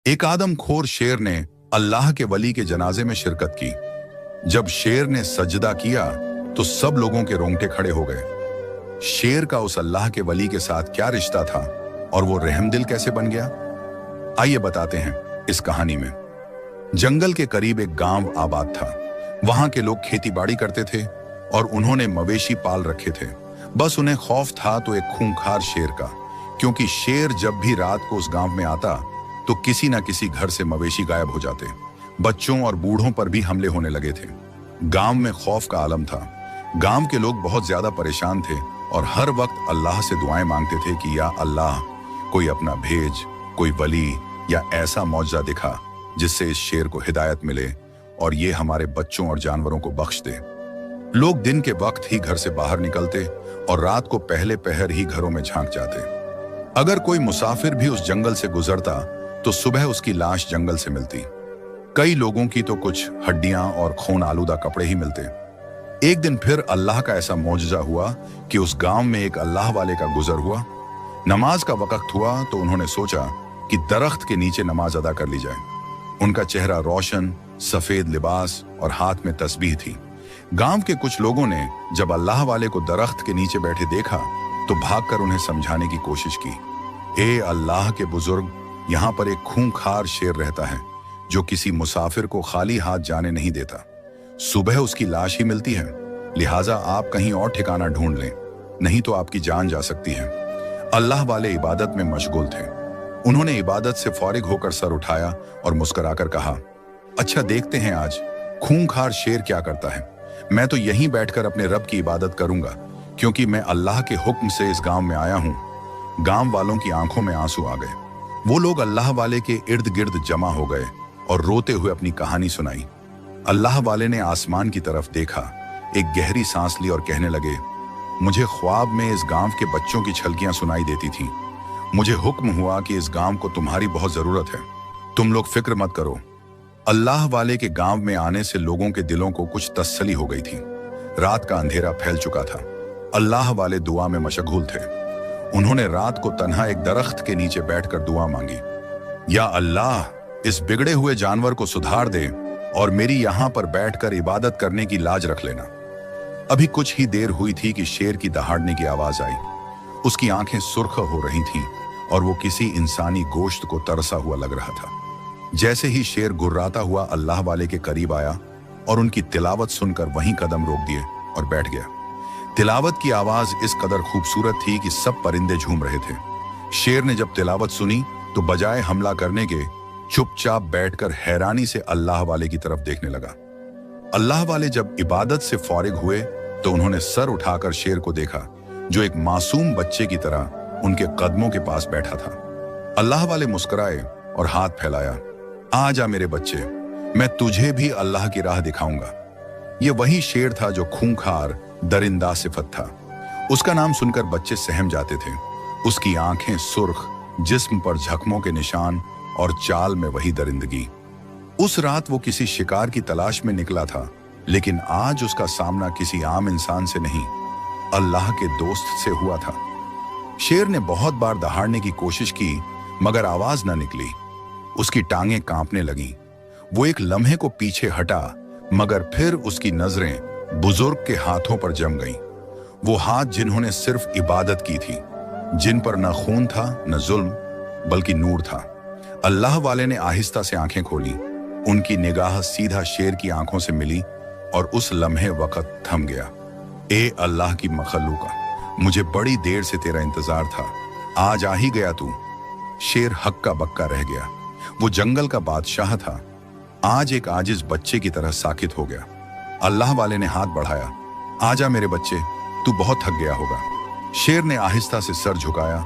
एक आदमखोर शेर ने अल्लाह के वली के जनाजे में शिरकत की। जब शेर ने सजदा किया तो सब लोगों के रोंगटे खड़े हो गए। शेर का उस अल्लाह के वली के साथ क्या रिश्ता था और वो रहमदिल कैसे बन गया? आइए बताते हैं इस कहानी में। जंगल के करीब एक गांव आबाद था। वहां के लोग खेती बाड़ी करते थे और उन्होंने मवेशी पाल रखे थे। बस उन्हें खौफ था तो एक खूंखार शेर का, क्योंकि शेर जब भी रात को उस गांव में आता तो किसी ना किसी घर से मवेशी गायब हो जाते। बच्चों और बूढ़ों पर भी हमले होने लगे थे। गांव में खौफ का आलम था। गांव के लोग बहुत ज्यादा परेशान थे और हर वक्त अल्लाह से दुआएं मांगते थे कि या अल्लाह, कोई अपना भेज, कोई वली या ऐसा मौजज़ा दिखा जिससे इस शेर को हिदायत मिले और ये हमारे बच्चों और जानवरों को बख्श दे। लोग दिन के वक्त ही घर से बाहर निकलते और रात को पहले पहर ही घरों में झांक जाते। अगर कोई मुसाफिर भी उस जंगल से गुजरता तो सुबह उसकी लाश जंगल से मिलती। कई लोगों की तो कुछ हड्डियां और खून आलूदा कपड़े ही मिलते। एक दिन फिर अल्लाह का ऐसा मौजज़ा हुआ कि उस गांव में एक अल्लाह वाले का गुजर हुआ। नमाज का वक्त हुआ तो उन्होंने सोचा कि दरख्त के नीचे नमाज अदा कर ली जाए। उनका चेहरा रोशन, सफेद लिबास और हाथ में तस्बीह थी। गांव के कुछ लोगों ने जब अल्लाह वाले को दरख्त के नीचे बैठे देखा तो भागकर उन्हें समझाने की कोशिश की। ए अल्लाह के बुजुर्ग, यहाँ पर एक खूंखार शेर रहता है जो किसी मुसाफिर को खाली हाथ जाने नहीं देता। सुबह उसकी लाश ही मिलती है, लिहाजा आप कहीं और ठिकाना ढूंढ लें, नहीं तो आपकी जान जा सकती है। अल्लाह वाले इबादत में मशगूल थे। उन्होंने इबादत से फारिग होकर सर उठाया और मुस्कुराकर कहा, अच्छा देखते हैं आज खूंखार शेर क्या करता है। मैं तो यहीं बैठकर अपने रब की इबादत करूंगा, क्योंकि मैं अल्लाह के हुक्म से इस गांव में आया हूं। गांव वालों की आंखों में आंसू आ गए। वो लोग अल्लाह वाले के इर्द गिर्द जमा हो गए और रोते हुए अपनी कहानी सुनाई। अल्लाह वाले ने आसमान की तरफ देखा, एक गहरी सांस ली और कहने लगे, मुझे ख्वाब में इस गांव के बच्चों की छलकियां सुनाई देती थीं। मुझे हुक्म हुआ कि इस गांव को तुम्हारी बहुत जरूरत है। तुम लोग फिक्र मत करो। अल्लाह वाले के गांव में आने से लोगों के दिलों को कुछ तसल्ली हो गई थी। रात का अंधेरा फैल चुका था। अल्लाह वाले दुआ में मशगूल थे। उन्होंने रात को तन्हा एक दरख्त के नीचे बैठकर दुआ मांगी, या अल्लाह, इस बिगड़े हुए जानवर को सुधार दे और मेरी यहां पर बैठकर इबादत करने की लाज रख लेना। अभी कुछ ही देर हुई थी कि शेर की दहाड़ने की आवाज आई। उसकी आंखें सुर्ख हो रही थीं और वो किसी इंसानी गोश्त को तरसा हुआ लग रहा था। जैसे ही शेर गुर्राता हुआ अल्लाह वाले के करीब आया और उनकी तिलावत सुनकर वहीं कदम रोक दिए और बैठ गया। तिलावत की आवाज इस कदर खूबसूरत थी कि सब परिंदे झूम रहे थे। शेर ने जब तिलावत सुनी तो बजाय हमला करने के चुपचाप बैठकर हैरानी से अल्लाह वाले की तरफ देखने लगा। अल्लाह वाले जब इबादत से फारिग हुए तो उन्होंने सर उठाकर शेर को देखा, जो एक मासूम बच्चे की तरह उनके कदमों के पास बैठा था। अल्लाह वाले मुस्कुराए और हाथ फैलाया, आ जा मेरे बच्चे, मैं तुझे भी अल्लाह की राह दिखाऊंगा। ये वही शेर था जो खूंखार दरिंदा सिफत था। उसका नाम सुनकर बच्चे सहम जाते थे। उसकी आंखें सुर्ख, जिस्म पर जख्मों के निशान और चाल में वही दरिंदगी। उस रात वो किसी शिकार की तलाश में निकला था, लेकिन आज उसका सामना किसी आम इंसान से नहीं, अल्लाह के दोस्त से हुआ था। शेर ने बहुत बार दहाड़ने की कोशिश की, मगर आवाज न निकली। उसकी टांगें कांपने लगीं। वो एक लम्हे को पीछे हटा, मगर फिर उसकी नजरें बुजुर्ग के हाथों पर जम गईं। वो हाथ जिन्होंने सिर्फ इबादत की थी, जिन पर न खून था न जुल्म, बल्कि नूर था। अल्लाह वाले ने आहिस्ता से आंखें खोली। उनकी निगाह सीधा शेर की आंखों से मिली और उस लम्हे वक्त थम गया। ए अल्लाह की मखलूका, मुझे बड़ी देर से तेरा इंतजार था, आज आ ही गया तू। शेर हक्का बक्का रह गया। वो जंगल का बादशाह था, आज एक आजिज बच्चे की तरह साकित हो गया। अल्लाह वाले ने हाथ बढ़ाया, आजा मेरे बच्चे, तू बहुत थक गया होगा। शेर ने आहिस्ता से सर झुकाया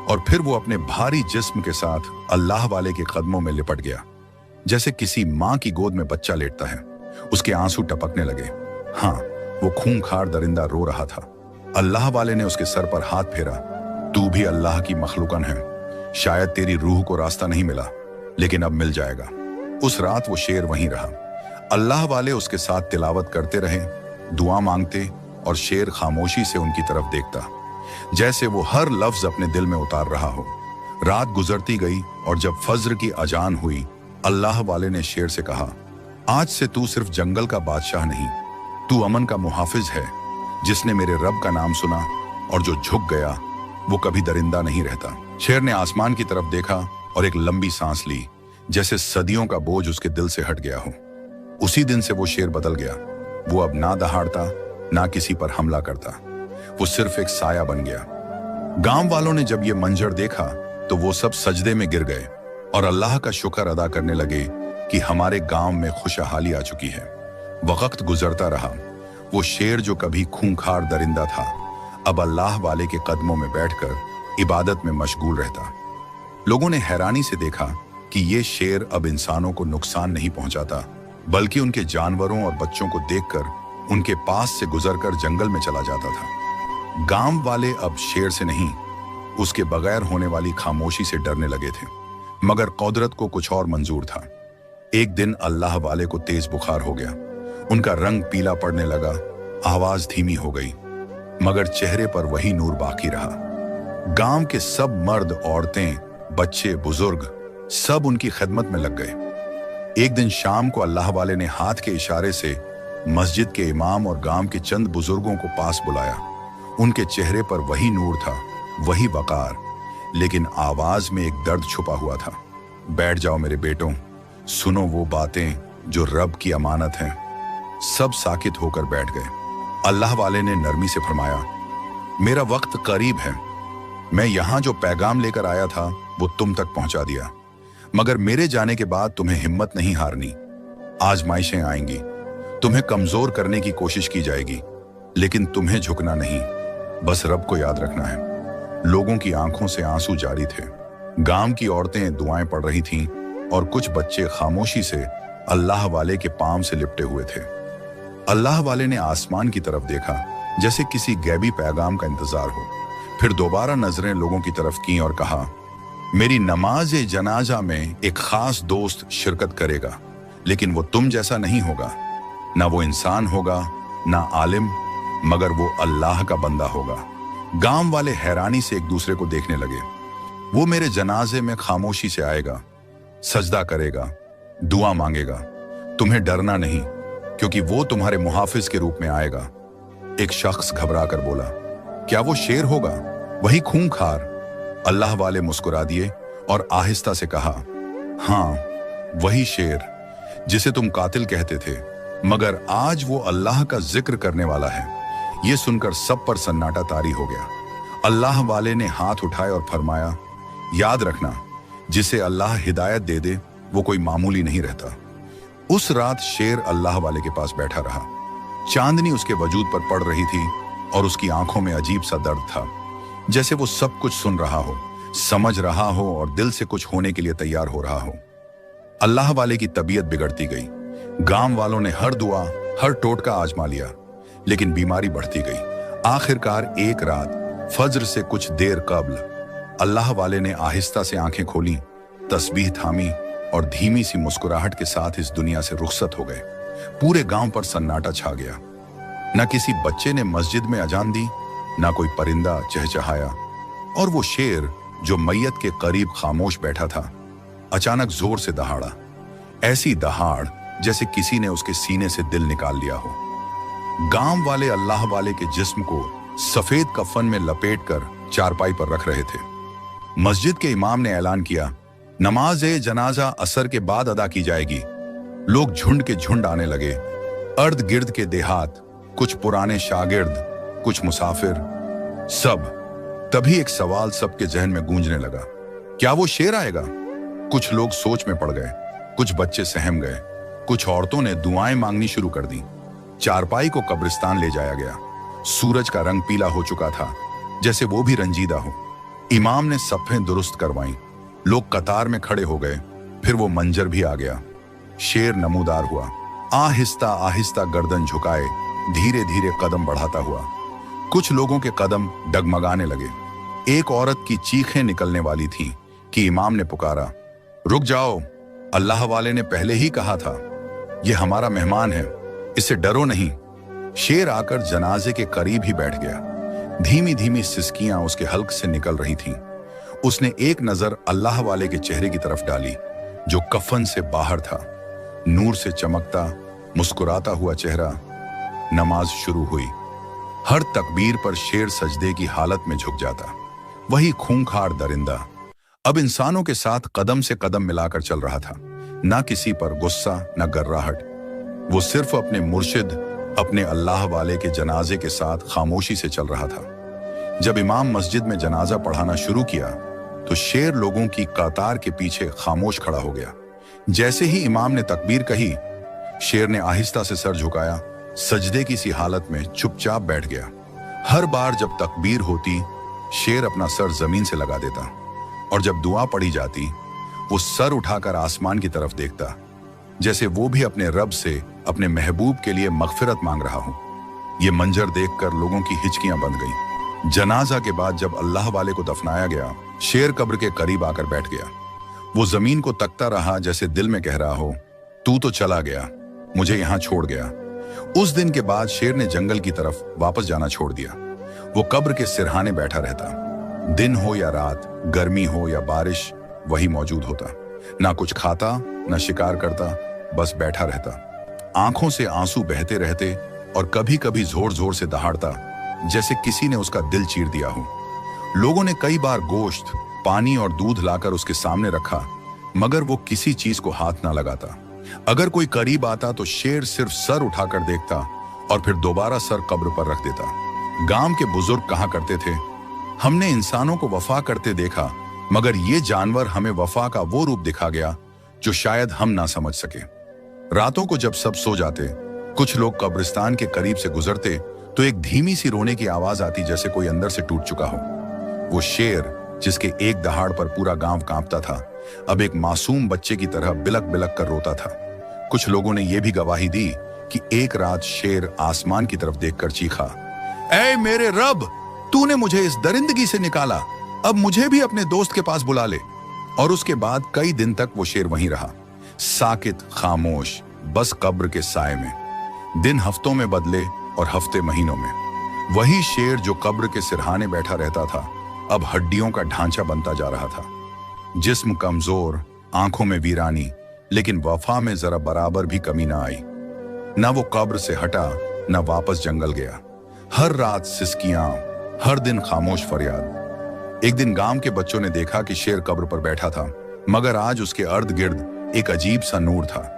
और फिर वो अपने भारी जिस्म के साथ अल्लाह वाले के कदमों में लिपट गया। जैसे किसी माँ की गोद में बच्चा लेटता है। उसके आंसू टपकने लगे। हाँ, वो खूंखार दरिंदा रो रहा था। अल्लाह वाले ने उसके सर पर हाथ फेरा, तू भी अल्लाह की मखलूकन है। शायद तेरी रूह को रास्ता नहीं मिला, लेकिन अब मिल जाएगा। उस रात वो शेर वहीं रहा। अल्लाह वाले उसके साथ तिलावत करते रहे, दुआ मांगते, और शेर खामोशी से उनकी तरफ देखता, जैसे वो हर लफ्ज अपने दिल में उतार रहा हो। रात गुजरती गई और जब फज्र की अजान हुई, अल्लाह वाले ने शेर से कहा, आज से तू सिर्फ जंगल का बादशाह नहीं, तू अमन का मुहाफिज है। जिसने मेरे रब का नाम सुना और जो झुक गया वो कभी दरिंदा नहीं रहता। शेर ने आसमान की तरफ देखा और एक लंबी सांस ली, जैसे सदियों का बोझ उसके दिल से हट गया हो। उसी दिन से वो शेर बदल गया। वो अब ना दहाड़ता, ना किसी पर हमला करता, वो सिर्फ एक साया बन गया। गांव वालों ने जब ये मंजर देखा तो वो सब सजदे में गिर गए और अल्लाह का शुक्र अदा करने लगे कि हमारे गांव में खुशहाली आ चुकी है। वक्त गुजरता रहा। वो शेर जो कभी खूंखार दरिंदा था, अब अल्लाह वाले के कदमों में बैठकर इबादत में मशगूल रहता। लोगों ने हैरानी से देखा कि ये शेर अब इंसानों को नुकसान नहीं पहुंचाता, बल्कि उनके जानवरों और बच्चों को देखकर उनके पास से गुजरकर जंगल में चला जाता था। गांव वाले अब शेर से नहीं, उसके बगैर होने वाली खामोशी से डरने लगे थे। मगर कुदरत को कुछ और मंजूर था। एक दिन अल्लाह वाले को तेज बुखार हो गया। उनका रंग पीला पड़ने लगा, आवाज धीमी हो गई, मगर चेहरे पर वही नूर बाकी रहा। गांव के सब मर्द, औरतें, बच्चे, बुजुर्ग सब उनकी खिदमत में लग गए। एक दिन शाम को अल्लाह वाले ने हाथ के इशारे से मस्जिद के इमाम और गांव के चंद बुजुर्गों को पास बुलाया। उनके चेहरे पर वही नूर था, वही वकार, लेकिन आवाज में एक दर्द छुपा हुआ था। बैठ जाओ मेरे बेटों, सुनो वो बातें जो रब की अमानत हैं। सब साकित होकर बैठ गए। अल्लाह वाले ने नरमी से फरमाया, मेरा वक्त करीब है। मैं यहां जो पैगाम लेकर आया था वो तुम तक पहुंचा दिया, मगर मेरे जाने के बाद तुम्हें हिम्मत नहीं हारनी। आजमाइशें आएंगी, तुम्हें कमजोर करने की कोशिश की जाएगी, लेकिन तुम्हें झुकना नहीं, बस रब को याद रखना है। लोगों की आंखों से आंसू जारी थे। गांव की औरतें दुआएं पढ़ रही थीं और कुछ बच्चे खामोशी से अल्लाह वाले के पांव से लिपटे हुए थे। अल्लाह वाले ने आसमान की तरफ देखा, जैसे किसी गैबी पैगाम का इंतजार हो। फिर दोबारा नजरें लोगों की तरफ की और कहा, मेरी नमाज जनाजा में एक खास दोस्त शिरकत करेगा, लेकिन वो तुम जैसा नहीं होगा। ना वो इंसान होगा, ना आलिम, मगर वो अल्लाह का बंदा होगा। गांव वाले हैरानी से एक दूसरे को देखने लगे। वो मेरे जनाजे में खामोशी से आएगा, सजदा करेगा, दुआ मांगेगा। तुम्हें डरना नहीं, क्योंकि वो तुम्हारे मुहाफिज के रूप में आएगा। एक शख्स घबरा कर बोला, क्या वो शेर होगा, वही खूंखार? अल्लाह वाले मुस्कुरा दिए और आहिस्ता से कहा, हाँ, वही शेर जिसे तुम कातिल कहते थे, मगर आज वो अल्लाह का जिक्र करने वाला है। ये सुनकर सब पर सन्नाटा तारी हो गया। अल्लाह वाले ने हाथ उठाए और फरमाया, याद रखना, जिसे अल्लाह हिदायत दे दे वो कोई मामूली नहीं रहता। उस रात शेर अल्लाह वाले के पास बैठा रहा। चांदनी उसके वजूद पर पड़ रही थी और उसकी आंखों में अजीब सा दर्द था, जैसे वो सब कुछ सुन रहा हो, समझ रहा हो और दिल से कुछ होने के लिए तैयार हो रहा हो। अल्लाह वाले की तबीयत बिगड़ती गई। गांव वालों ने हर दुआ, हर टोटका आजमा लिया, लेकिन बीमारी बढ़ती गई। आखिरकार एक रात फज्र से कुछ देर कब्ल अल्लाह वाले ने आहिस्ता से आंखें खोली, तस्बीह थामी और धीमी सी मुस्कुराहट के साथ इस दुनिया से रुखसत हो गए। पूरे गांव पर सन्नाटा छा गया। न किसी बच्चे ने मस्जिद में अजान दी, ना कोई परिंदा चहचहाया, और वो शेर जो मैयत के करीब खामोश बैठा था, अचानक जोर से दहाड़ा। ऐसी दहाड़ जैसे किसी ने उसके सीने से दिल निकाल लिया हो। गांव वाले अल्लाह वाले के जिस्म को सफेद कफन में लपेटकर चारपाई पर रख रहे थे। मस्जिद के इमाम ने ऐलान किया, नमाज जनाजा असर के बाद अदा की जाएगी। लोग झुंड के झुंड आने लगे। अर्द गिर्द के देहात, कुछ पुराने शागिर्द, कुछ मुसाफिर, सब। तभी एक सवाल सबके जहन में गूंजने लगा, क्या वो शेर आएगा? कुछ लोग सोच में पड़ गए, कुछ बच्चे सहम गए, कुछ औरतों ने दुआएं मांगनी शुरू कर दी। चारपाई को कब्रिस्तान ले जाया गया। सूरज का रंग पीला हो चुका था, जैसे वो भी रंजीदा हो। इमाम ने सफ़ें दुरुस्त करवाईं। लोग कतार में खड़े हो गए। फिर वो मंजर भी आ गया। शेर नमूदार हुआ, आहिस्ता आहिस्ता गर्दन झुकाए, धीरे धीरे कदम बढ़ाता हुआ। कुछ लोगों के कदम डगमगाने लगे। एक औरत की चीखें निकलने वाली थी कि इमाम ने पुकारा, रुक जाओ, अल्लाह वाले ने पहले ही कहा था, ये हमारा मेहमान है, इससे डरो नहीं। शेर आकर जनाजे के करीब ही बैठ गया। धीमी धीमी सिसकियां उसके हल्क से निकल रही थीं। उसने एक नजर अल्लाह वाले के चेहरे की तरफ डाली, जो कफन से बाहर था। नूर से चमकता, मुस्कुराता हुआ चेहरा। नमाज शुरू हुई। हर तकबीर पर शेर सजदे की हालत में झुक जाता। वही खूंखार दरिंदा अब इंसानों के साथ कदम से कदम मिलाकर चल रहा था। ना किसी पर गुस्सा, न गर्राहट। वो सिर्फ अपने मुर्शिद, अपने अल्लाह वाले के जनाजे के साथ खामोशी से चल रहा था। जब इमाम मस्जिद में जनाजा पढ़ाना शुरू किया तो शेर लोगों की कतार के पीछे खामोश खड़ा हो गया। जैसे ही इमाम ने तकबीर कही, शेर ने आहिस्ता से सर झुकाया, सजदे की सी हालत में चुपचाप बैठ गया। हर बार जब तकबीर होती, शेर अपना सर जमीन से लगा देता, और जब दुआ पढ़ी जाती, वो सर उठाकर आसमान की तरफ देखता, जैसे वो भी अपने रब से अपने महबूब के लिए मगफिरत मांग रहा हो। ये मंजर देखकर लोगों की हिचकियां बंध गईं। जनाजा के बाद जब अल्लाह वाले को दफनाया गया, शेर कब्र के करीब आकर बैठ गया। वो जमीन को तकता रहा, जैसे दिल में कह रहा हो, तू तो चला गया, मुझे यहां छोड़ गया। उस दिन के बाद शेर ने जंगल की तरफ वापस जाना छोड़ दिया। वो कब्र के सिरहाने बैठा रहता। दिन हो या रात, गर्मी हो या बारिश, वही मौजूद होता। ना कुछ खाता, ना शिकार करता, बस बैठा रहता। आंखों से आंसू बहते रहते और कभी कभी जोर जोर से दहाड़ता, जैसे किसी ने उसका दिल चीर दिया हो। लोगों ने कई बार गोश्त, पानी और दूध लाकर उसके सामने रखा, मगर वो किसी चीज को हाथ ना लगाता। अगर कोई करीब आता तो शेर सिर्फ सर उठाकर देखता और फिर दोबारा सर कब्र पर रख देता। गांव के बुजुर्ग कहा करते थे, हमने इंसानों को वफा करते देखा, मगर ये जानवर हमें वफा का वो रूप दिखा गया जो शायद हम ना समझ सके। रातों को जब सब सो जाते, कुछ लोग कब्रिस्तान के करीब से गुजरते तो एक धीमी सी रोने की आवाज आती, जैसे कोई अंदर से टूट चुका हो। वो शेर, जिसके एक दहाड़ पर पूरा गांव कांपता था, अब एक मासूम बच्चे की तरह बिलक बिलक कर रोता था। कुछ लोगों ने यह भी गवाही दी कि एक रात शेर आसमान की तरफ देखकर चीखा, ऐ मेरे रब, तूने मुझे इस दरिंदगी से निकाला, अब मुझे भी अपने दोस्त के पास बुला ले। और उसके बाद कई दिन तक वो शेर वहीं रहा, साकित, खामोश, बस कब्र के साए में। दिन हफ्तों में बदले और हफ्ते महीनों में। वही शेर जो कब्र के सिरहाने बैठा रहता था, अब हड्डियों का ढांचा बनता जा रहा था। जिस्म कमजोर, आंखों में वीरानी, लेकिन वफा में जरा बराबर भी कमी ना आई। ना वो कब्र से हटा, ना वापस जंगल गया। हर रात सिसकियां, हर दिन खामोश फरियाद। एक दिन गांव के बच्चों ने देखा कि शेर कब्र पर बैठा था, मगर आज उसके अर्द गिर्द एक अजीब सा नूर था,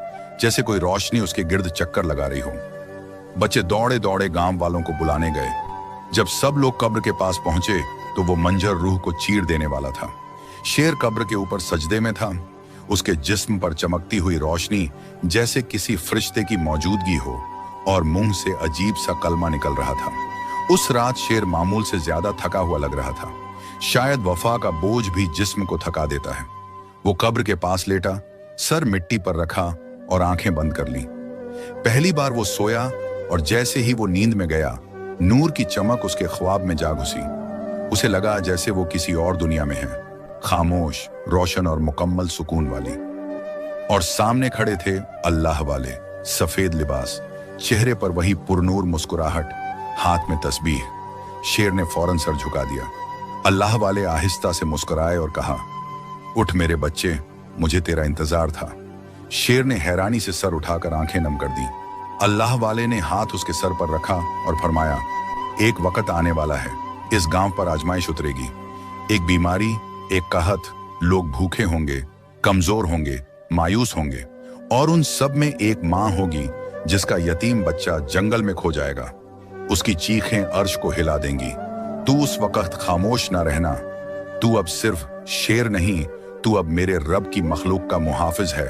जैसे कोई रोशनी उसके गिर्द चक्कर लगा रही हो। बच्चे दौड़े दौड़े गांव वालों को बुलाने गए। जब सब लोग कब्र के पास पहुंचे तो वो मंजर रूह को चीर देने वाला था। शेर कब्र के ऊपर सजदे में था, उसके जिस्म पर चमकती हुई रोशनी जैसे किसी फरिश्ते की मौजूदगी हो, और मुंह से अजीब सा कलमा निकल रहा था। उस रात शेर मामूल से ज्यादा थका हुआ लग रहा था। शायद वफा का बोझ भी जिस्म को थका देता है। वो कब्र के पास लेटा, सर मिट्टी पर रखा और आंखें बंद कर ली। पहली बार वो सोया और जैसे ही वो नींद में गया, नूर की चमक उसके ख्वाब में जा घुसी। उसे लगा जैसे वो किसी और दुनिया में है, खामोश, रोशन और मुकम्मल सुकून वाली। और सामने खड़े थे अल्लाह वाले, सफेद लिबास, चेहरे पर वही पुरनूर मुस्कुराहट, हाथ में तस्बीह। शेर ने फौरन सर झुका दिया। अल्लाह वाले आहिस्ता से मुस्कुराए और कहा, उठ मेरे बच्चे, मुझे तेरा इंतजार था। शेर ने हैरानी से सर उठाकर आंखें नम कर दी। अल्लाह वाले ने हाथ उसके सर पर रखा और फरमाया, एक वक्त आने वाला है, इस गांव पर आजमाइश उतरेगी। एक बीमारी, एक कहत, लोग भूखे होंगे, कमजोर होंगे, मायूस होंगे, और उन सब में एक मां होगी जिसका यतीम बच्चा जंगल में खो जाएगा। उसकी चीखें अर्श को हिला देंगी। तू उस वक्त खामोश ना रहना। तू अब सिर्फ शेर नहीं, तू अब मेरे रब की मखलूक का मुहाफिज है।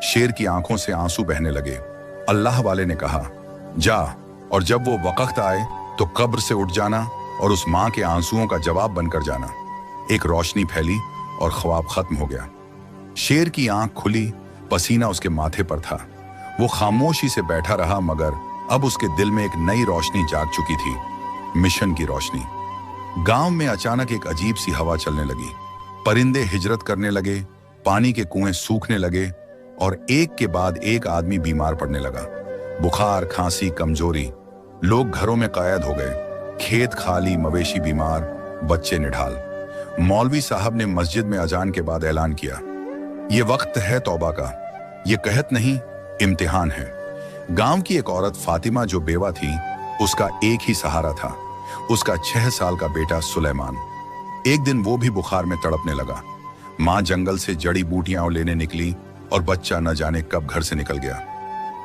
शेर की आंखों से आंसू बहने लगे। अल्लाह वाले ने कहा, जा, और जब वो वक्त आए तो कब्र से उठ जाना और उस मां के आंसुओं का जवाब बनकर जाना। एक रोशनी फैली और ख्वाब खत्म हो गया। शेर की आंख खुली, पसीना उसके माथे पर था। वो खामोशी से बैठा रहा, मगर अब उसके दिल में एक नई रोशनी जाग चुकी थी, मिशन की रोशनी। गांव में अचानक एक अजीब सी हवा चलने लगी। परिंदे हिजरत करने लगे, पानी के कुएं सूखने लगे, और एक के बाद एक आदमी बीमार पड़ने लगा। बुखार, खांसी, कमजोरी। लोग घरों में कैद हो गए, खेत खाली, मवेशी बीमार, बच्चे निढाल। मौलवी साहब ने मस्जिद में अजान के बाद ऐलान किया, ये वक्त है तौबा का, ये कहत नहीं इम्तिहान है। गांव की एक औरत फातिमा जो बेवा थी, उसका एक ही सहारा था, उसका 6 साल का बेटा सुलेमान। एक दिन वो भी बुखार में तड़पने लगा। माँ जंगल से जड़ी बूटियां लेने निकली और बच्चा न जाने कब घर से निकल गया।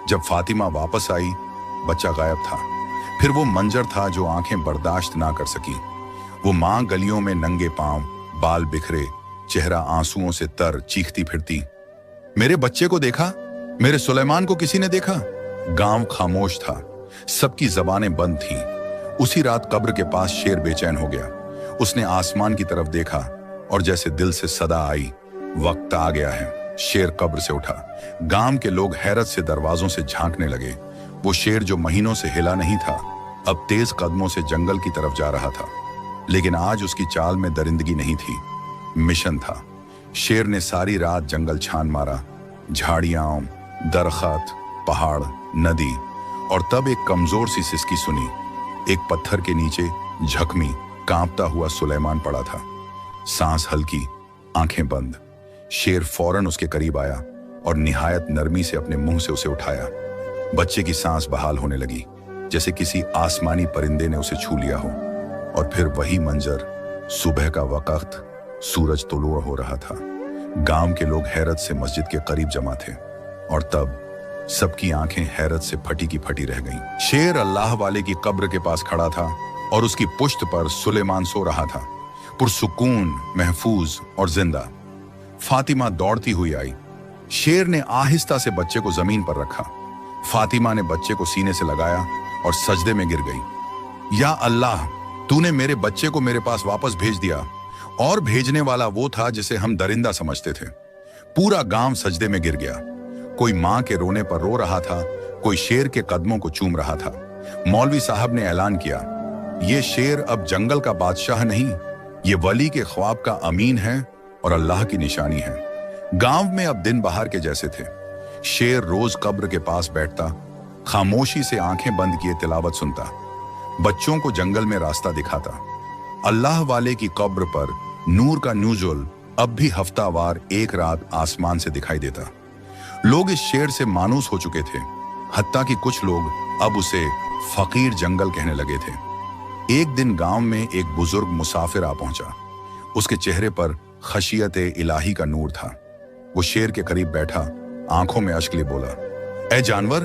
जब फातिमा वापस आई, बच्चा गायब था। फिर वो मंजर था जो आंखें बर्दाश्त ना कर सकी। वो माँ गलियों में नंगे पांव, बाल बिखरे, चेहरा आंसुओं से तर, चीखती फिरती, मेरे बच्चे को देखा, मेरे सुलेमान को किसी ने देखा? गांव खामोश था, सबकी जबानें बंद थीं। उसी रात कब्र के पास शेर बेचैन हो गया। उसने आसमान की तरफ देखा और जैसे दिल से सदा आई, वक्त आ गया है। शेर कब्र से उठा। गांव के लोग हैरत से दरवाजों से झांकने लगे। वो शेर जो महीनों से हिला नहीं था, अब तेज कदमों से जंगल की तरफ जा रहा था। लेकिन आज उसकी चाल में दरिंदगी नहीं थी, मिशन था। शेर ने सारी रात जंगल छान मारा, झाड़ियां, दरख्त, पहाड़, नदी, और तब एक कमजोर सी सिसकी सुनी। एक पत्थर के नीचे झकमी, कांपता हुआ सुलेमान पड़ा था, सांस हल्की, आंखें बंद। शेर फौरन उसके करीब आया और निहायत नरमी से अपने मुंह से उसे उठाया। बच्चे की सांस बहाल होने लगी, जैसे किसी आसमानी परिंदे ने उसे छू लिया हो। और फिर वही मंजर, सुबह का वक्त, सूरज तुलुआ हो रहा था। गांव के लोग हैरत से मस्जिद के करीब जमा थे और तब सबकी आंखें हैरत से फटी की फटी रह गईं। शेर अल्लाह वाले की कब्र के पास खड़ा था और उसकी पुश्त पर सुलेमान सो रहा था, पुरसुकून, महफूज और जिंदा। फातिमा दौड़ती हुई आई। शेर ने आहिस्ता से बच्चे को जमीन पर रखा। फातिमा ने बच्चे को सीने से लगाया और सजदे में गिर गई। या अल्लाह, तूने मेरे बच्चे को मेरे पास वापस भेज दिया। और भेजने वाला वो था जिसे हम दरिंदा समझते थे। पूरा गांव सजदे में गिर गया। कोई मां के रोने पर रो रहा था, कोई शेर के कदमों को चूम रहा था। मौलवी साहब ने ऐलान किया, ये शेर अब जंगल का बादशाह नहीं, ये वली के ख्वाब का अमीन है और अल्लाह की निशानी है। गांव में अब दिन बहार के जैसे थे। शेर रोज कब्र के पास बैठता, खामोशी से आंखें बंद किए तिलावत सुनता, बच्चों को जंगल में रास्ता दिखाता। अल्लाह वाले की कब्र पर नूर का नुज़ुल अब भी हफ्तावार एक रात आसमान से दिखाई देता। लोग इस शेर से मानूस हो चुके थे, हत्ता कि कुछ लोग अब उसे फकीर जंगल कहने लगे थे। एक दिन गांव में एक बुजुर्ग मुसाफिर आ पहुंचा। उसके चेहरे पर खशियत इलाही का नूर था। वो शेर के करीब बैठा, आंखों में अश्क लिए बोला, ए जानवर,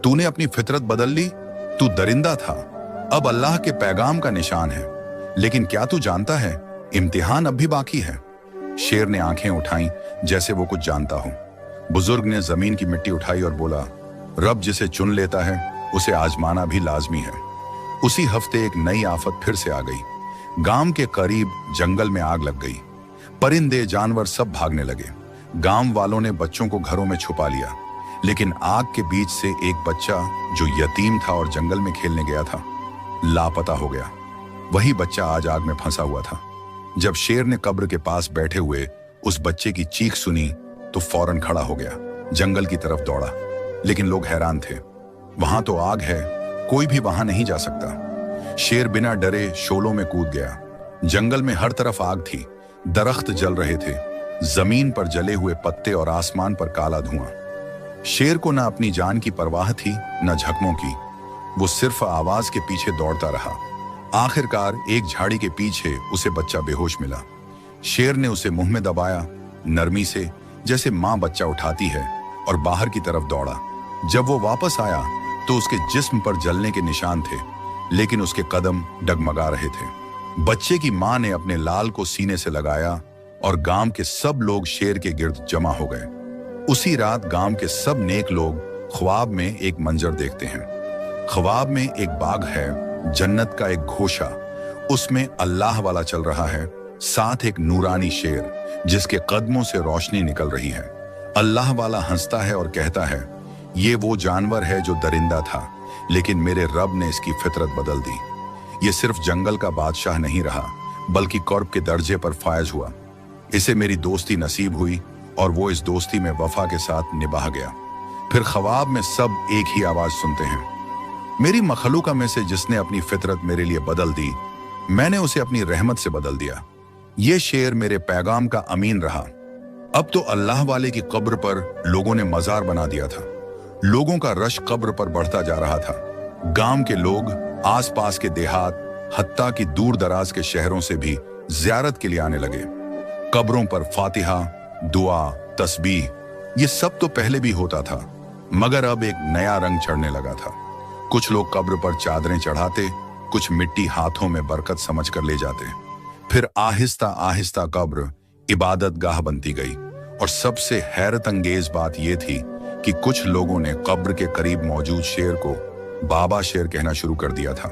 तूने अपनी फितरत बदल ली। तू दरिंदा था, अब अल्लाह के पैगाम का निशान है। लेकिन क्या तू जानता है, इम्तिहान अब भी बाकी है। शेर ने आंखें उठाई जैसे वो कुछ जानता हो। बुजुर्ग ने जमीन की मिट्टी उठाई और बोला, रब जिसे चुन लेता है उसे आजमाना भी लाजमी है। उसी हफ्ते एक नई आफत फिर से आ गई। गांव के करीब जंगल में आग लग गई। परिंदे, जानवर सब भागने लगे। गांव वालों ने बच्चों को घरों में छुपा लिया, लेकिन आग के बीच से एक बच्चा जो यतीम था और जंगल में खेलने गया था, लापता हो गया। वही बच्चा आज आग में फंसा हुआ था। जब शेर ने कब्र के पास बैठे हुए उस बच्चे की चीख सुनी तो फौरन खड़ा हो गया, जंगल की तरफ दौड़ा। लेकिन लोग हैरान थे, वहां तो आग है, कोई भी वहां नहीं जा सकता। शेर बिना डरे शोलों में कूद गया। जंगल में हर तरफ आग थी, दरख्त जल रहे थे, जमीन पर जले हुए पत्ते और आसमान पर काला धुआं। शेर को न अपनी जान की परवाह थी, न जख्मों की। वो सिर्फ आवाज के पीछे दौड़ता रहा। आखिरकार एक झाड़ी के पीछे उसे बच्चा बेहोश मिला। शेर ने उसे मुंह में दबाया, नरमी से, जैसे मां बच्चा उठाती है, और बाहर की तरफ दौड़ा। जब वो वापस आया तो उसके जिस्म पर जलने के निशान थे, लेकिन उसके कदम डगमगा रहे थे। बच्चे की मां ने अपने लाल को सीने से लगाया और गांव के सब लोग शेर के गिर्द जमा हो गए। उसी रात गांव के सब नेक लोग ख्वाब में एक मंजर देखते हैं। ख्वाब में एक बाग है, जन्नत का एक घोषा, उसमें अल्लाह वाला चल रहा है, साथ एक नूरानी शेर जिसके कदमों से रोशनी निकल रही है। अल्लाह वाला हंसता है और कहता है, ये वो जानवर है जो दरिंदा था, लेकिन मेरे रब ने इसकी फितरत बदल दी। ये सिर्फ जंगल का बादशाह नहीं रहा, बल्कि कर्ब के दर्जे पर फायज हुआ। इसे मेरी दोस्ती नसीब हुई और वो इस दोस्ती में वफा के साथ निभा गया। फिर ख्वाब में सब एक ही आवाज सुनते हैं, मेरी मखलूका में से जिसने अपनी फितरत मेरे लिए बदल दी, मैंने उसे अपनी रहमत से बदल दिया। ये शेर मेरे पैगाम का अमीन रहा। अब तो अल्लाह वाले की कब्र पर लोगों ने मजार बना दिया था। लोगों का रश कब्र पर बढ़ता जा रहा था। गांव के लोग, आसपास के देहात, हत्ता की दूर दराज के शहरों से भी जियारत के लिए आने लगे। कब्रों पर फातिहा, दुआ, तस्बीह, ये सब तो पहले भी होता था, मगर अब एक नया रंग चढ़ने लगा था। कुछ लोग कब्र पर चादरें चढ़ाते, कुछ मिट्टी हाथों में बरकत समझकर ले जाते। फिर आहिस्ता आहिस्ता कब्र इबादत गाह बनती गई। और सबसे हैरत अंगेज बात यह थी कि कुछ लोगों ने कब्र के करीब मौजूद शेर को बाबा शेर कहना शुरू कर दिया था।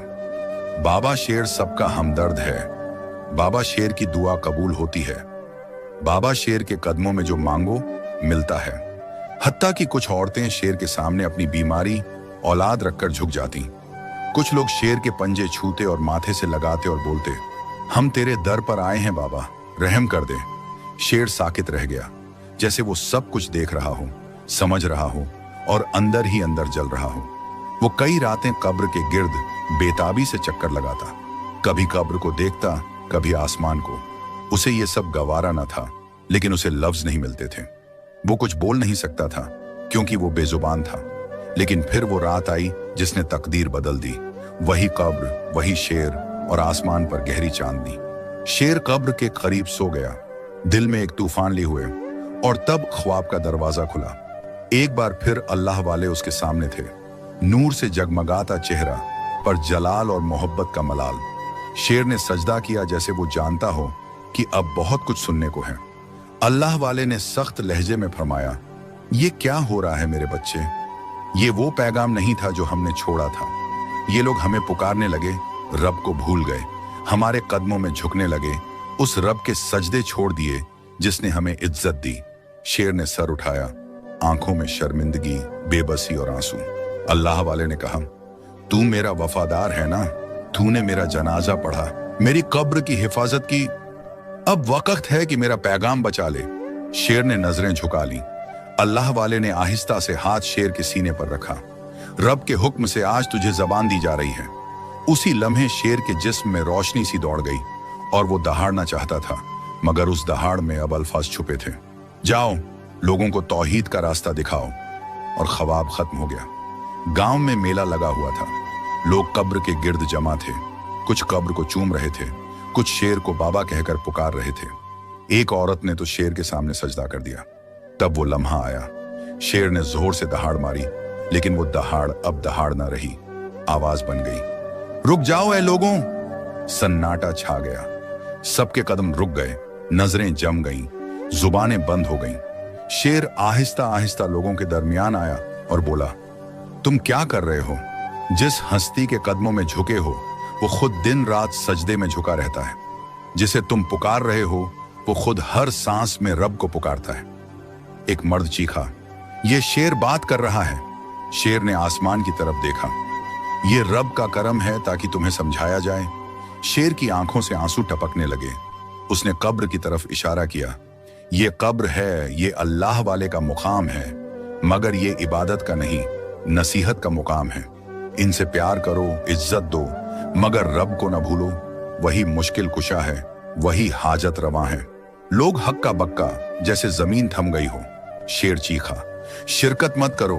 बाबा शेर सबका हमदर्द है, बाबा शेर की दुआ कबूल होती है, बाबा शेर के कदमों में जो मांगो मिलता है। हत्ता कि कुछ औरतें शेर के सामने अपनी बीमारी औलाद रखकर झुक जाती। कुछ लोग शेर के पंजे छूते और माथे से लगाते और बोलते, हम तेरे दर पर आए हैं बाबा, रहम कर दे। शेर साकित रह गया, जैसे वो सब कुछ देख रहा हो, समझ रहा हो और अंदर ही अंदर जल रहा हो। वो कई रातें कब्र के गिर्द बेताबी से चक्कर लगाता, कभी कब्र को देखता, कभी आसमान को। उसे ये सब गवारा न था, लेकिन उसे लफ्ज नहीं मिलते थे। वो कुछ बोल नहीं सकता था क्योंकि वो बेजुबान था। लेकिन फिर वो रात आई जिसने तकदीर बदल दी। वही कब्र, वही शेर और आसमान पर गहरी चांदनी। शेर कब्र के करीब सो गया, दिल में एक तूफान लिए हुए, और तब ख्वाब का दरवाजा खुला। एक बार फिर अल्लाह वाले उसके सामने थे, नूर से जगमगाता चेहरा पर जलाल और मोहब्बत का मलाल। शेर ने सजदा किया जैसे वो जानता हो कि अब बहुत कुछ सुनने को है। अल्लाह वाले ने सख्त लहजे में फरमाया, ये क्या हो रहा है मेरे बच्चे? ये वो पैगाम नहीं था जो हमने छोड़ा था। ये लोग हमें पुकारने लगे, रब को भूल गए, हमारे कदमों में झुकने लगे, उस रब के सजदे छोड़ दिए जिसने हमें इज्जत दी। शेर ने सर उठाया, आंखों में शर्मिंदगी, बेबसी और आंसू। अल्लाह वाले ने कहा, तू मेरा वफादार है ना? तूने मेरा जनाजा पढ़ा, मेरी कब्र की हिफाजत की, अब वक्त है कि मेरा पैगाम बचा ले। शेर ने नजरें झुका ली। अल्लाह वाले ने आहिस्ता से हाथ शेर के सीने पर रखा। रब के हुक्म से आज तुझे जबान दी जा रही है। उसी लम्हे शेर के जिस्म में रोशनी सी दौड़ गई और वो दहाड़ना चाहता था, मगर उस दहाड़ में अब अल्फाज छुपे थे। जाओ, लोगों को तौहीद का रास्ता दिखाओ। और ख्वाब खत्म हो गया। गांव में मेला लगा हुआ था। लोग कब्र के गिर्द जमा थे, कुछ कब्र को चूम रहे थे, कुछ शेर को बाबा कहकर पुकार रहे थे। एक औरत ने तो शेर के सामने सजदा कर दिया। तब वो लम्हा आया, शेर ने जोर से दहाड़ मारी, लेकिन वो दहाड़ अब दहाड़ ना रही, आवाज बन गई, रुक जाओ ऐ लोगों। सन्नाटा छा गया, सबके कदम रुक गए, नजरें जम गईं, जुबानें बंद हो गईं। शेर आहिस्ता आहिस्ता लोगों के दरमियान आया और बोला, तुम क्या कर रहे हो? जिस हस्ती के कदमों में झुके हो वो खुद दिन रात सजदे में झुका रहता है। जिसे तुम पुकार रहे हो वो खुद हर सांस में रब को पुकारता है। एक मर्द चीखा, ये शेर बात कर रहा है। शेर ने आसमान की तरफ देखा, ये रब का करम है ताकि तुम्हें समझाया जाए। शेर की आंखों से आंसू टपकने लगे। उसने कब्र की तरफ इशारा किया, ये कब्र है, ये अल्लाह वाले का मुकाम है, मगर ये इबादत का नहीं, नसीहत का मुकाम है। इनसे प्यार करो, इज्जत दो, मगर रब को न भूलो। वही मुश्किल कुशा है, वही हाजत रवा है। लोग हक्का बक्का जैसे जमीन थम गई हो। शेर चीखा, शिरकत मत करो,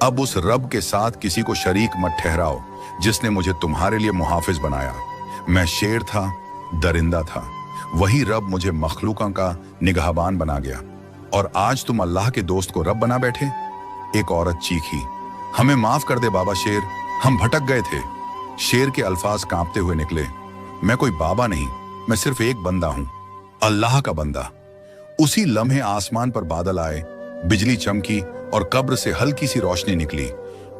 अब उस रब के साथ किसी को शरीक मत ठहराओ जिसने मुझे तुम्हारे लिए मुहाफिज बनाया। मैं शेर था, दरिंदा था, वही रब मुझे मखलूकों का निगहबान बना गया, और आज तुम अल्लाह के दोस्त को रब बना बैठे। एक औरत चीखी, हमें माफ कर दे बाबा शेर, हम भटक गए थे। शेर के अल्फाज कांपते हुए निकले, मैं कोई बाबा नहीं, मैं सिर्फ एक बंदा हूं, अल्लाह का बंदा। उसी लम्हे आसमान पर बादल आए, बिजली चमकी और कब्र से हल्की सी रोशनी निकली,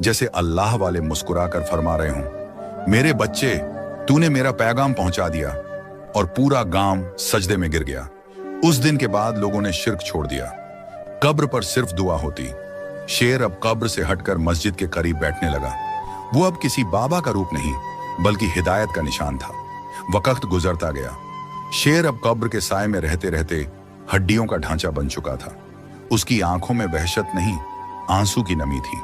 जैसे अल्लाह वाले मुस्कुराकर फरमा रहे हों, मेरे बच्चे, तूने मेरा पैगाम पहुंचा दिया। और पूरा गांव सजदे में गिर गया। उस दिन के बाद लोगों ने शिर्क छोड़ दिया। कब्र पर सिर्फ दुआ होती। शेर अब कब्र से हटकर मस्जिद के करीब बैठने लगा। वो अब किसी बाबा का रूप नहीं, बल्कि हिदायत का निशान था। वक्त गुजरता गया। शेर अब कब्र के साए में रहते रहते हड्डियों का ढांचा बन चुका था। उसकी आंखों में वहशत नहीं, आंसू की नमी थी।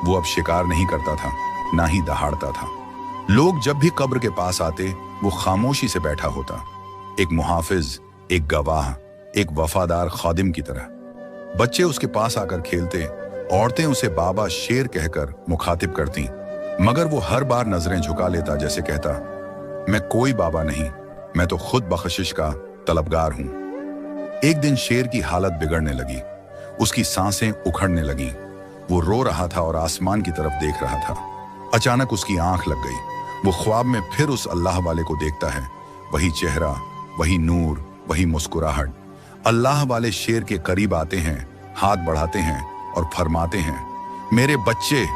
वो अब शिकार नहीं करता था, ना ही दहाड़ता था। लोग जब भी कब्र के पास आते वो खामोशी से बैठा होता। एक मुहाफिज एक गवाह, एक वफादार खादिम की तरह। बच्चे उसके पास आकर खेलते, औरतें उसे बाबा शेर कहकर मुखातिब करती, मगर वो हर बार नजरें झुका लेता, जैसे कहता, मैं कोई बाबा नहीं, मैं तो खुद बख्शिश का तलबगार हूं। एक दिन शेर की हालत बिगड़ने लगी, उसकी सांसें उखड़ने लगीं। वो रो रहा था और आसमान की तरफ देख रहा था। अचानक उसकी आंख लग गई। वो ख्वाब में फिर उस अल्लाह वाले को देखता है। वही चेहरा, वही नूर, वही मुस्कुराहट। अल्लाह वाले शेर के करीब आते हैं, हाथ बढ़ाते हैं और फरमाते हैं, मेरे बच्चे,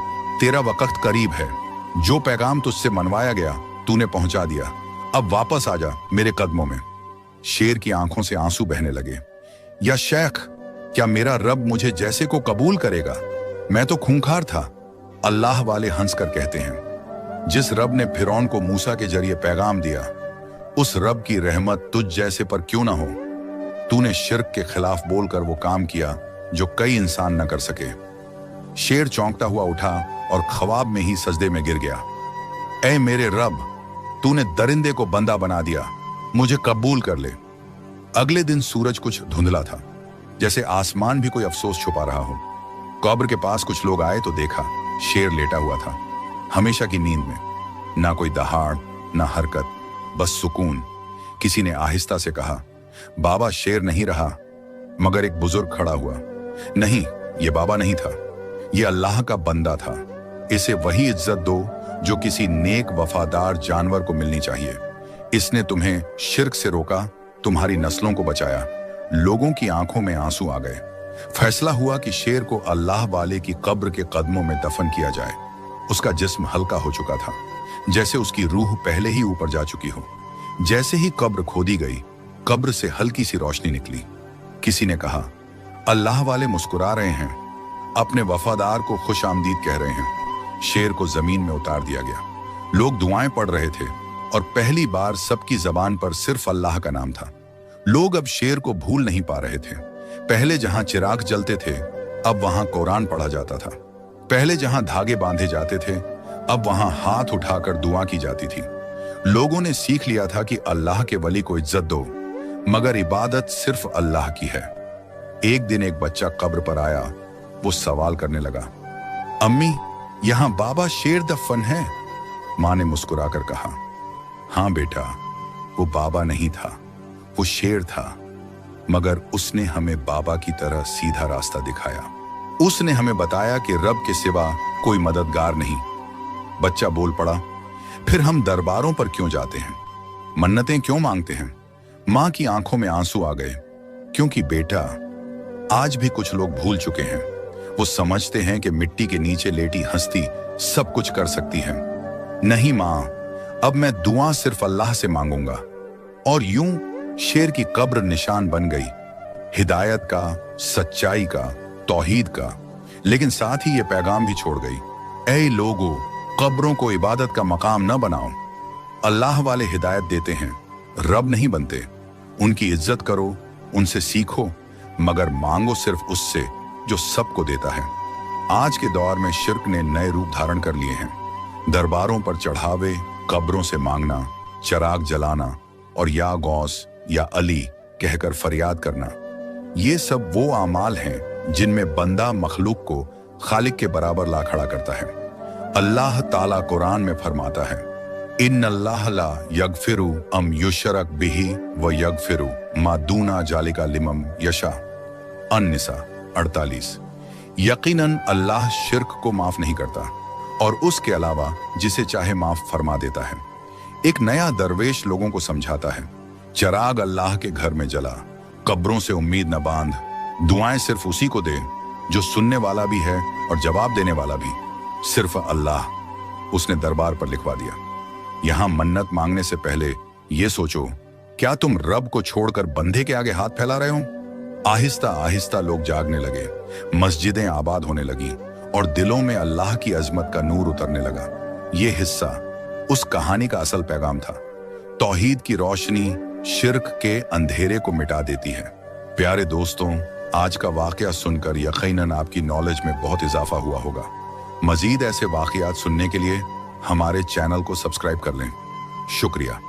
तेरा वक्त करीब है। जो पैगाम तुझसे मनवाया गया तूने पहुंचा दिया, अब वापस आ जा मेरे कदमों में। शेर की आंखों से आंसू बहने लगे। या शेख, क्या मेरा रब मुझे जैसे को कबूल करेगा? मैं तो खूंखार था। अल्लाह वाले हंसकर कहते हैं, जिस रब ने फिरौन को मूसा के जरिए पैगाम दिया, उस रब की रहमत तुझ जैसे पर क्यों ना हो। तूने शिर्क के खिलाफ बोलकर वो काम किया जो कई इंसान न कर सके। शेर चौंकता हुआ उठा और ख्वाब में ही सजदे में गिर गया। ऐ मेरे रब, तूने दरिंदे को बंदा बना दिया, मुझे कबूल कर ले। अगले दिन सूरज कुछ धुंधला था, जैसे आसमान भी कोई अफसोस छुपा रहा हो। कब्र के पास कुछ लोग आए तो देखा शेर लेटा हुआ था, हमेशा की नींद में। ना कोई दहाड़, ना हरकत, बस सुकून। किसी ने आहिस्ता से कहा, बाबा शेर नहीं रहा। मगर एक बुजुर्ग खड़ा हुआ, नहीं, ये बाबा नहीं था, ये अल्लाह का बंदा था। इसे वही इज्जत दो जो किसी नेक वफादार जानवर को मिलनी चाहिए। इसने तुम्हें शिर्क से रोका, तुम्हारी नस्लों को बचाया। लोगों की आंखों में आंसू आ गए। फैसला हुआ कि शेर को अल्लाह वाले की कब्र के कदमों में दफन किया जाए। उसका जिस्म हल्का हो चुका था, जैसे उसकी रूह पहले ही ऊपर जा चुकी हो। जैसे ही कब्र खोदी गई, कब्र से हल्की सी रोशनी निकली। किसी ने कहा, अल्लाह वाले मुस्कुरा रहे हैं, अपने वफादार को खुश आमदीद कह रहे हैं। शेर को जमीन में उतार दिया गया। लोग दुआएं पढ़ रहे थे और पहली बार सबकी जबान पर सिर्फ अल्लाह का नाम था। लोग अब शेर को भूल नहीं पा रहे थे। पहले जहां चिराग जलते थे, अब वहां कुरान पढ़ा जाता था। पहले जहां धागे बांधे जाते थे, अब वहां हाथ उठाकर दुआ की जाती थी। लोगों ने सीख लिया था कि अल्लाह के वली को इज्जत दो, मगर इबादत सिर्फ अल्लाह की है। एक दिन एक बच्चा कब्र पर आया। वो सवाल करने लगा, अम्मी, यहां बाबा शेर दफन है? मां ने मुस्कुराकर कहा, हां बेटा, वो बाबा नहीं था, वो शेर था, मगर उसने हमें बाबा की तरह सीधा रास्ता दिखाया। उसने हमें बताया कि रब के सिवा कोई मददगार नहीं। बच्चा बोल पड़ा, फिर हम दरबारों पर क्यों जाते हैं, मन्नतें क्यों मांगते हैं? मां की आंखों में आंसू आ गए, क्योंकि बेटा, आज भी कुछ लोग भूल चुके हैं। वो समझते हैं कि मिट्टी के नीचे लेटी हस्ती सब कुछ कर सकती है। नहीं मां, अब मैं दुआ सिर्फ अल्लाह से मांगूंगा। और यूं शेर की कब्र निशान बन गई, हिदायत का, सच्चाई का, तौहीद का। लेकिन साथ ही ये पैगाम भी छोड़ गई, ऐ लोगों, कब्रों को इबादत का मकाम न बनाओ। अल्लाह वाले हिदायत देते हैं, रब नहीं बनते। उनकी इज्जत करो, उनसे सीखो, मगर मांगो सिर्फ उससे जो सबको देता है। आज के दौर में शिर्क ने नए रूप धारण कर लिए हैं। दरबारों पर चढ़ावे, कब्रों से मांगना, चिराग जलाना और या गौस या अली कहकर फरियाद करना, ये सब वो आमाल हैं जिनमें बंदा मखलूक को खालिक के बराबर ला खड़ा करता है। अल्लाह ताला कुरान में फरमाता है, इन्नल्लाह ला यगफिरु अम युशरक बिही व यगफिरु मा दूना जालिका लिमन यशा। अन-निसा 48। यकीनन अल्लाह शिर्क को माफ नहीं करता और उसके अलावा जिसे चाहे माफ फरमा देता है। एक नया दरवेश लोगों को समझाता है, चिराग अल्लाह के घर में जला, कब्रों से उम्मीद न बांध, दुआएं सिर्फ उसी को दे जो सुनने वाला भी है और जवाब देने वाला भी, सिर्फ अल्लाह। उसने दरबार पर लिखवा दिया। यहां मन्नत मांगने से पहले यह सोचो, क्या तुम रब को छोड़कर बंधे के आगे हाथ फैला रहे हो? आहिस्ता आहिस्ता लोग जागने लगे, मस्जिदें आबाद होने लगी और दिलों में अल्लाह की अजमत का नूर उतरने लगा। यह हिस्सा उस कहानी का असल पैगाम था। तौहीद की रोशनी शिर्क के अंधेरे को मिटा देती है। प्यारे दोस्तों, आज का वाकया सुनकर यकीनन आपकी नॉलेज में बहुत इजाफा हुआ होगा। मजीद ऐसे वाकयात सुनने के लिए हमारे चैनल को सब्सक्राइब कर लें। शुक्रिया।